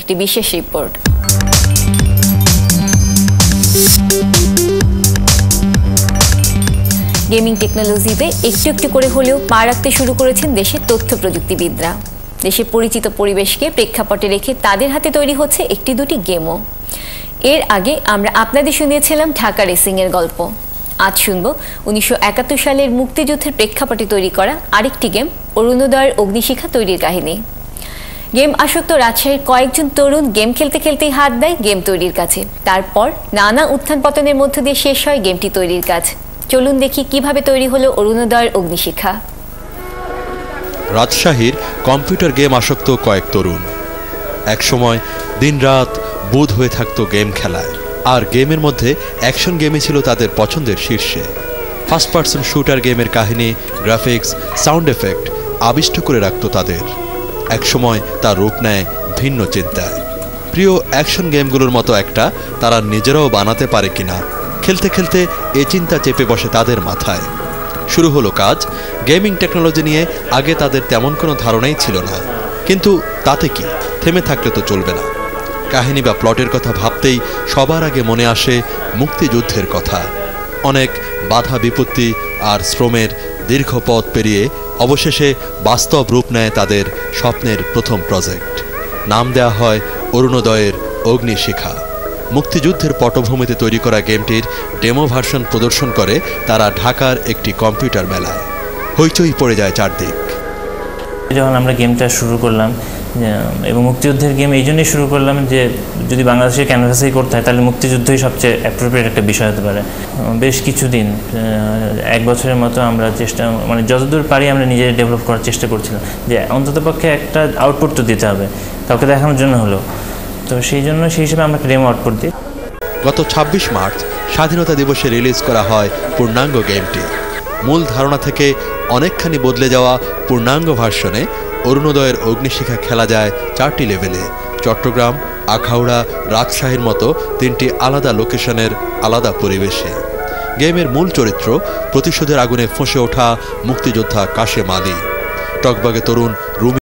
একটি বিশেষ report. Gaming টেকনোলজিতে একটু একটু করে হলেও পা রাখতে শুরু করেছেন দেশের তথ্য প্রযুক্তিবিদরা। দেশের পরিচিত পরিবেশকে প্রেক্ষাপটে রেখে তাদের হাতে তৈরি হচ্ছে একটি দুটি গেমও। এর আগে আমরা আপনাদের শুনিয়েছিলাম ঢাকা রেসিং এর গল্প। আজ শুনব 1971 সালের মুক্তিযুদ্ধের প্রেক্ষাপটে তৈরি করা আরেকটি গেম অরুণোদয়ের অগ্নিশিখা তৈরির কাহিনী। গেম আসক্ত রাজশাহীর কয়েকজন তরুণ গেম খেলতে খেলতেই হাত দেয় গেম তৈরির কাছে। তারপর নানা উত্থান পতনের মধ্য দিয়ে শেষ হয় গেমটি তৈরির কাজ। চলুন দেখি কিভাবে তৈরি হলো অরুণোদয়ের অগ্নিশিখা। রাজশাহীর কম্পিউটার গেম আসক্ত কয়েক তরুণ একসময় দিনরাত বুঁদ হয়ে থাকতো গেম খেলায়। আর গেমের মধ্যে অ্যাকশন গেমই ছিল তাদের পছন্দের শীর্ষে। ফার্স্ট পার্সন শুটার গেমের কাহিনী, গ্রাফিক্স, সাউন্ড এফেক্ট আবিষ্ট করে রাখত তাদের। একসময় তার রূপ নেয় ভিন্ন চিন্তায়। প্রিয় অ্যাকশন গেমগুলোর মতো একটা তারা নিজেরাও বানাতে পারে কিনা খেলতে খেলতে এ চিন্তা চেপে বসে তাদের মাথায়। শুরু হলো কাজ। গেমিং টেকনোলজি নিয়ে আগে তাদের তেমন কোনো ধারণাই ছিল না, কিন্তু তাতে কি, থেমে থাকলে তো চলবে না। কাহিনী বা প্লটের কথা ভাবতেই সবার আগে মনে আসে মুক্তিযুদ্ধের কথা। অনেক বাধা বিপত্তি আর শ্রমের দীর্ঘ পথ পেরিয়ে অবশেষে বাস্তব রূপ নেয় তাদের স্বপ্নের প্রথম প্রজেক্ট। নাম দেয়া হয় অরুণোদয়ের অগ্নিশিখা। মুক্তিযুদ্ধের পটভূমিতে তৈরি করা গেমটির ডেমো ভার্সন প্রদর্শন করে তারা ঢাকার একটি কম্পিউটার মেলায়। হইচই পড়ে যায় চারদিক। যখন আমরা গেমটা শুরু করলাম, এবং মুক্তিযুদ্ধের গেম এই জন্যই শুরু করলাম যে যদি বাংলাদেশের ক্যানভাসেই করতে হয় তাহলে মুক্তিযুদ্ধই সবচেয়ে অ্যাপ্রোপ্রিয়েট একটা বিষয় হতে পারে। বেশ কিছুদিন, 1 বছরের মতো আমরা যতদূর পারি আমরা নিজে ডেভেলপ করার চেষ্টা করছিলাম যে অন্ততপক্ষে একটা আউটপুট তো দিতে হবে, কাউকে দেখানোর জন্য হলো। তো সেই হিসেবে আমরা ডেমো আউটপুট দিই। গত 26 মার্চ স্বাধীনতা দিবসে রিলিজ করা হয় পূর্ণাঙ্গ গেমটি। মূল ধারণা থেকে অনেকখানি বদলে যাওয়া পূর্ণাঙ্গ ভার্সনে অরুণোদয়ের অগ্নিশিখা খেলা যায় 4টি লেভেলে। চট্টগ্রাম, আখাউড়া, রাজশাহীর মতো 3টি আলাদা লোকেশনের আলাদা পরিবেশে। গেমের মূল চরিত্র প্রতিশোধের আগুনে ফুঁসে ওঠা মুক্তিযোদ্ধা কাশেম আলী। টকবাগে তরুণ রুমি